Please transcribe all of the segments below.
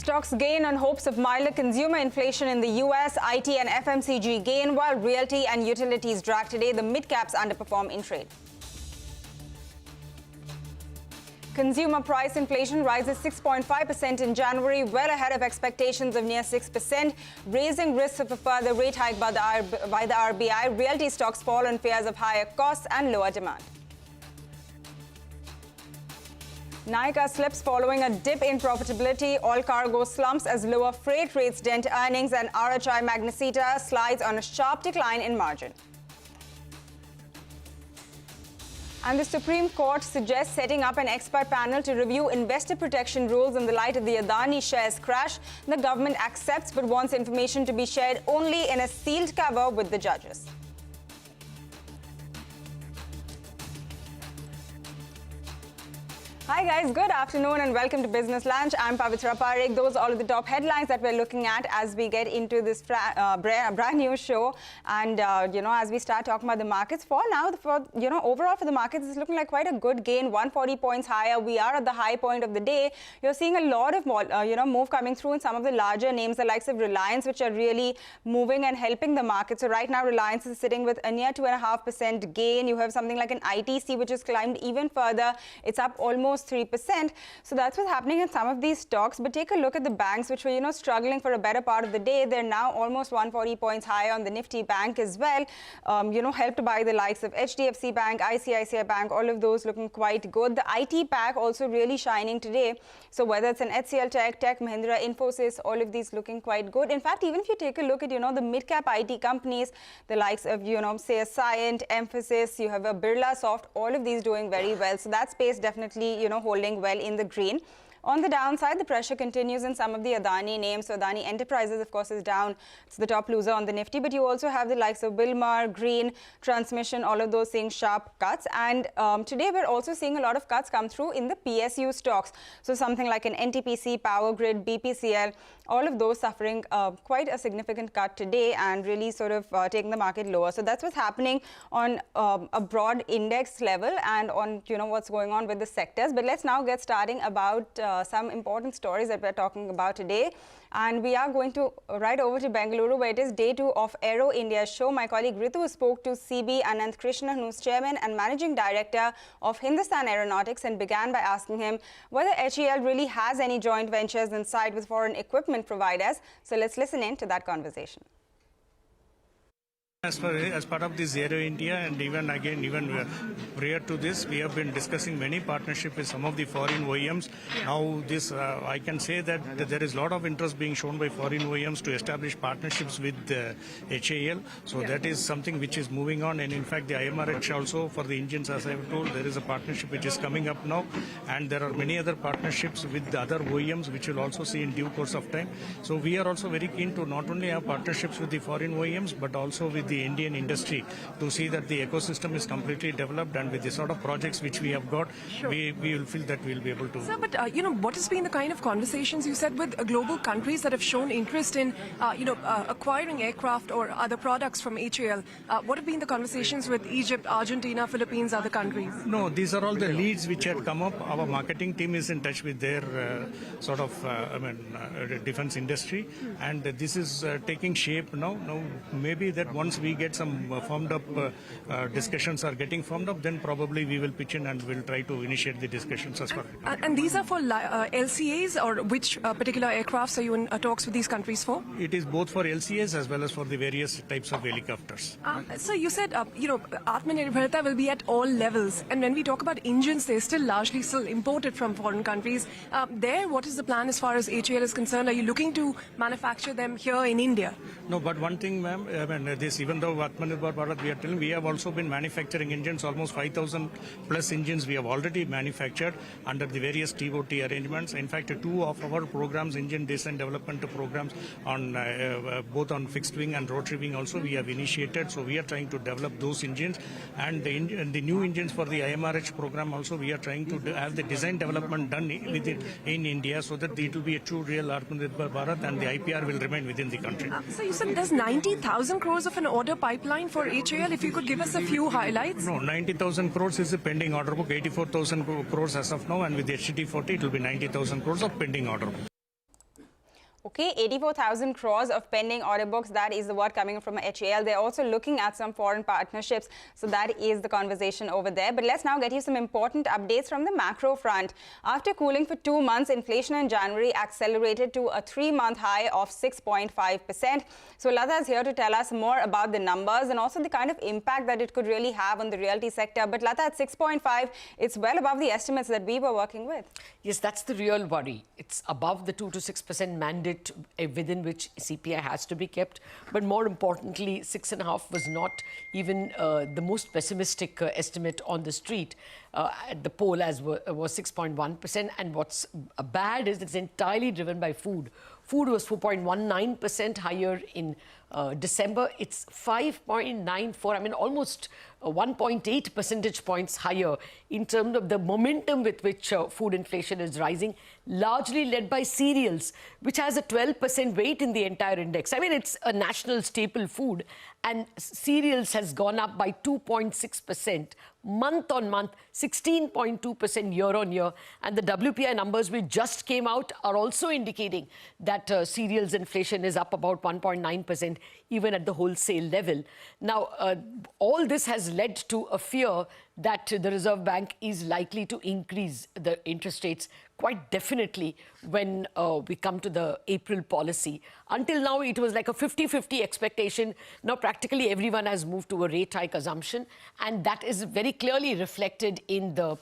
Stocks gain on hopes of milder consumer inflation in the US. IT and FMCG gain while realty and utilities drag today. The mid-caps underperform in trade. Consumer price inflation rises 6.5% in January, well ahead of expectations of near 6%, raising risks of a further rate hike by the RBI. Realty stocks fall on fears of higher costs and lower demand. Nykaa slips following a dip in profitability. All cargo slumps as lower freight rates dent earnings, and RHI Magnesita slides on a sharp decline in margin. And the Supreme Court suggests setting up an expert panel to review investor protection rules in the light of the Adani shares crash. The government accepts but wants information to be shared only in a sealed cover with the judges. Hi guys, good afternoon and welcome to Business Lunch. I'm Pavitra Parekh. Those are all of the top headlines that we're looking at as we get into this brand new show. And, as we start talking about the markets, overall for the markets, it's looking like quite a good gain, 140 points higher. We are at the high point of the day. You're seeing a lot of, move coming through in some of the larger names, the likes of Reliance, which are really moving and helping the market. So right now, Reliance is sitting with a near 2.5% gain. You have something like an ITC, which has climbed even further. It's up almost 3%. So that's what's happening in some of these stocks. But take a look at the banks, which were, struggling for a better part of the day. They're now almost 140 points higher on the Nifty Bank as well, helped by the likes of HDFC Bank, ICICI Bank, all of those looking quite good. The IT pack also really shining today. So whether it's an HCL Tech, Mahindra, Infosys, all of these looking quite good. In fact, even if you take a look at, the mid-cap IT companies, the likes of, say, Cyient, Emphasis, you have a Birla Soft, all of these doing very well. So that space definitely, holding well in the green. On the downside, the pressure continues in some of the Adani names. So Adani Enterprises, of course, is down. It's the top loser on the Nifty. But you also have the likes of Wilmar, Green, Transmission, all of those seeing sharp cuts. And today, we're also seeing a lot of cuts come through in the PSU stocks. So something like an NTPC, Power Grid, BPCL, all of those suffering quite a significant cut today and really sort of taking the market lower. So that's what's happening on a broad index level and on, what's going on with the sectors. But let's now get starting about some important stories that we're talking about today. And we are going to right over to Bengaluru, where it is day 2 of Aero India show. My colleague Ritu spoke to CB Anant Krishna, who's chairman and managing director of Hindustan Aeronautics, and began by asking him whether HAL really has any joint ventures in sight with foreign equipment providers. So let's listen in to that conversation. As part of this Aero India, and even prior to this, we have been discussing many partnerships with some of the foreign OEMs. Now, I can say that there is a lot of interest being shown by foreign OEMs to establish partnerships with HAL. So that is something which is moving on. And in fact, the IMRH also for the engines, as I have told, there is a partnership which is coming up now. And there are many other partnerships with the other OEMs which will also see in due course of time. So we are also very keen to not only have partnerships with the foreign OEMs, but also with the Indian industry to see that the ecosystem is completely developed, and with the sort of projects which we have got, we will feel that we will be able to. Sir, but what has been the kind of conversations you said with global countries that have shown interest in acquiring aircraft or other products from HAL? What have been the conversations with Egypt, Argentina, Philippines, other countries? No, these are all the leads which had come up. Our marketing team is in touch with their defense industry, and this is taking shape now. Now, maybe that once we get some formed up discussions are getting formed up, then probably we will pitch in and we'll try to initiate the discussions as far. And these are for LCAs, or which particular aircrafts are you in talks with these countries for? It is both for LCAs as well as for the various types of helicopters. So you said, Atmanirbharta will be at all levels. And when we talk about engines, they're still largely imported from foreign countries. What is the plan as far as HAL is concerned? Are you looking to manufacture them here in India? No, but one thing, ma'am, even though Atmanirbhar Bharat, we are telling, we have also been manufacturing engines, almost 5,000 plus engines we have already manufactured under the various TOT arrangements. In fact, 2 of our programs, engine design development programs, on both on fixed wing and rotary wing also we have initiated. So we are trying to develop those engines, and the new engines for the IMRH program also we are trying to have the design development done in India, so that it will be a true real Atmanirbhar Bharat and the IPR will remain within the country. So you said there's 90,000 crores of an order pipeline for HAL. If you could give us a few highlights. No, 90,000 crores is a pending order book, 84,000 crores as of now, and with the HT40 it will be 90,000 crores of pending order book. Okay, 84,000 crores of pending order books. That is the word coming from HAL. They're also looking at some foreign partnerships. So that is the conversation over there. But let's now get you some important updates from the macro front. After cooling for 2 months, inflation in January accelerated to a 3-month high of 6.5%. So Lata is here to tell us more about the numbers and also the kind of impact that it could really have on the realty sector. But Lata, at 6.5, it's well above the estimates that we were working with. Yes, that's the real worry. It's above the 2 to 6% mandate within which CPI has to be kept. But more importantly, 6.5 was not even the most pessimistic estimate on the street. At the poll as was 6.1%. And what's bad is it's entirely driven by food. Food was 4.19% higher in December. It's 5.94, I mean almost 1.8 percentage points higher in terms of the momentum with which food inflation is rising, largely led by cereals, which has a 12% weight in the entire index. I mean, it's a national staple food, and cereals has gone up by 2.6%. Month on month, 16.2% year on year. And the WPI numbers which just came out are also indicating that cereals inflation is up about 1.9%, even at the wholesale level. Now, all this has led to a fear that the Reserve Bank is likely to increase the interest rates quite definitely when we come to the April policy. Until now, it was like a 50-50 expectation. Now, practically everyone has moved to a rate hike assumption, and that is very clearly reflected in the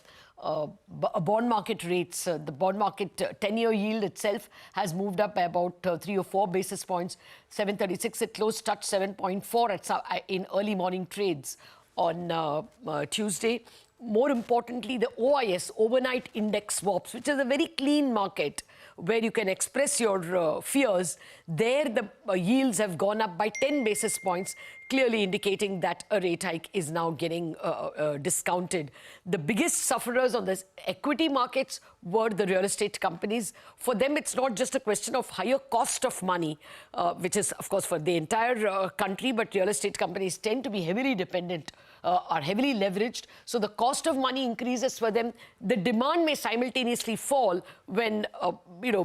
bond market rates. The bond market 10-year yield itself has moved up by about 3 or 4 basis points. 736, it closed, touched 7.4 in early morning trades on Tuesday. More importantly, the OIS, overnight index swaps, which is a very clean market where you can express your fears, there the yields have gone up by 10 basis points, clearly indicating that a rate hike is now getting discounted. The biggest sufferers on the equity markets were the real estate companies. For them, it's not just a question of higher cost of money, which is, of course, for the entire country, but real estate companies tend to be heavily dependent, are heavily leveraged. So the cost of money increases for them. The demand may simultaneously fall when,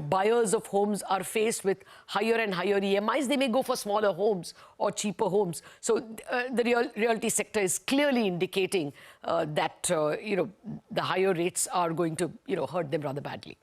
buyers of homes are faced with higher and higher EMIs. They may go for smaller homes or cheaper homes. So the realty sector is clearly indicating that, the higher rates are going to, hurt them rather badly.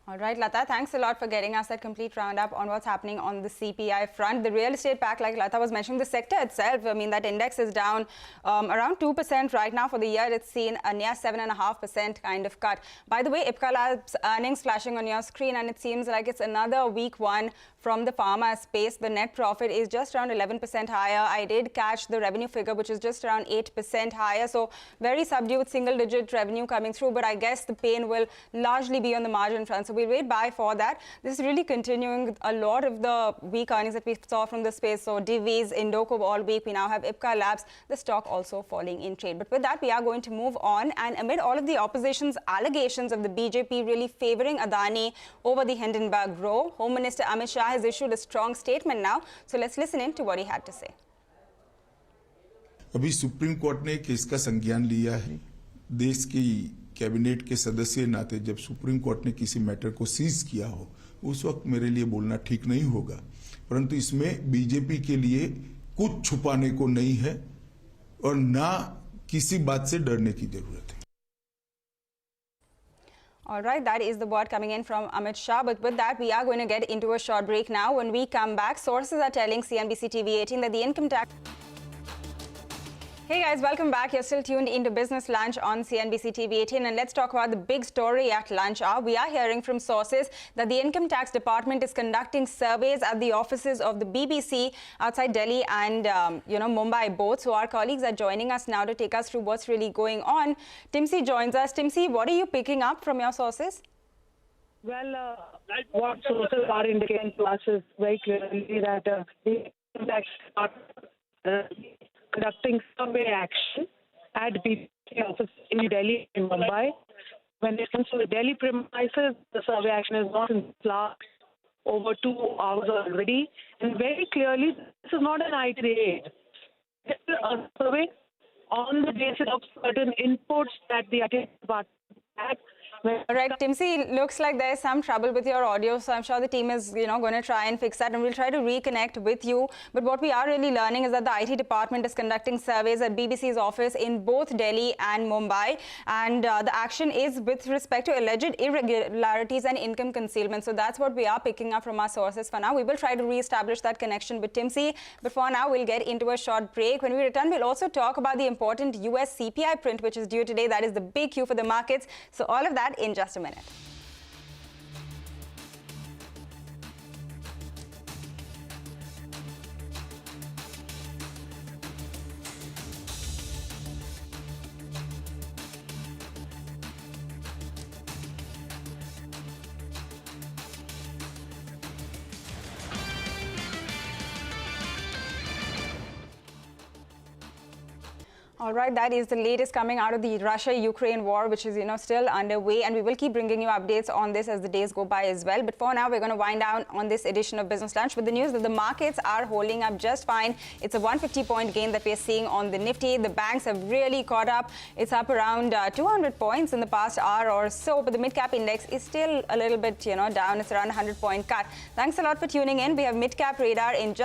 All right, Lata, thanks a lot for getting us that complete roundup on what's happening on the CPI front. The real estate pack, like Lata was mentioning, the sector itself, I mean, that index is down around 2% right now. For the year, it's seen a near 7.5% kind of cut. By the way, Ipca Labs earnings flashing on your screen, and it seems like it's another weak one from the pharma space. The net profit is just around 11% higher. I did catch the revenue figure, which is just around 8% higher. So very subdued single-digit revenue coming through, but I guess the pain will largely be on the margin front. So we'll wait by for that. This is really continuing a lot of the weak earnings that we saw from the space. So Divi's, Indoco all weak. We now have Ipca Labs, the stock also falling in trade. But with that, we are going to move on. And amid all of the opposition's allegations of the BJP really favoring Adani over the Hindenburg Row, Home Minister Amit Shah has issued a strong statement now. So let's listen in to what he had to say. अभी supreme court ने case का संज्ञान लिया है. देश की cabinet के सदस्य नाते जब सुप्रीम कोर्ट ने किसी मैटर को सीज किया हो, उस वक्त मेरे लिए बोलना ठीक नहीं होगा. परंतु इसमें बीजेपी के लिए कुछ छुपाने को नहीं है और ना किसी बात से डरने की जरूरत है. All right, that is the word coming in from Amit Shah. But with that, we are going to get into a short break now. When we come back, sources are telling CNBC-TV18 that the income tax... Hey guys, welcome back. You're still tuned into Business Lunch on CNBC-TV18, and let's talk about the big story at lunch hour. We are hearing from sources that the Income Tax Department is conducting surveys at the offices of the BBC outside Delhi and, Mumbai both. So our colleagues are joining us now to take us through what's really going on. Timsi joins us. Timsi, what are you picking up from your sources? Well, what sources are indicating to us is very clearly that the Income Tax Department conducting survey action at BBC office in Delhi and Mumbai. When it comes to the Delhi premises, the survey action is not in last over 2 hours already. And very clearly, this is not an IT raid. This is a survey on the basis of certain inputs that the IT department had, All right, Timsy, looks like there's some trouble with your audio, so I'm sure the team is, going to try and fix that, and we'll try to reconnect with you. But what we are really learning is that the IT department is conducting surveys at BBC's office in both Delhi and Mumbai, and the action is with respect to alleged irregularities and income concealment. So that's what we are picking up from our sources for now. We will try to re-establish that connection with Timsy, but for now, we'll get into a short break. When we return, we'll also talk about the important US CPI print, which is due today. That is the big cue for the markets. So all of that in just a minute. All right, that is the latest coming out of the Russia-Ukraine war, which is, still underway, and we will keep bringing you updates on this as the days go by as well. But for now, we're going to wind down on this edition of Business Lunch with the news that the markets are holding up just fine. It's a 150-point gain that we're seeing on the Nifty. The banks have really caught up. It's up around 200 points in the past hour or so, but the mid-cap index is still a little bit, down. It's around a 100-point cut. Thanks a lot for tuning in. We have mid-cap radar in just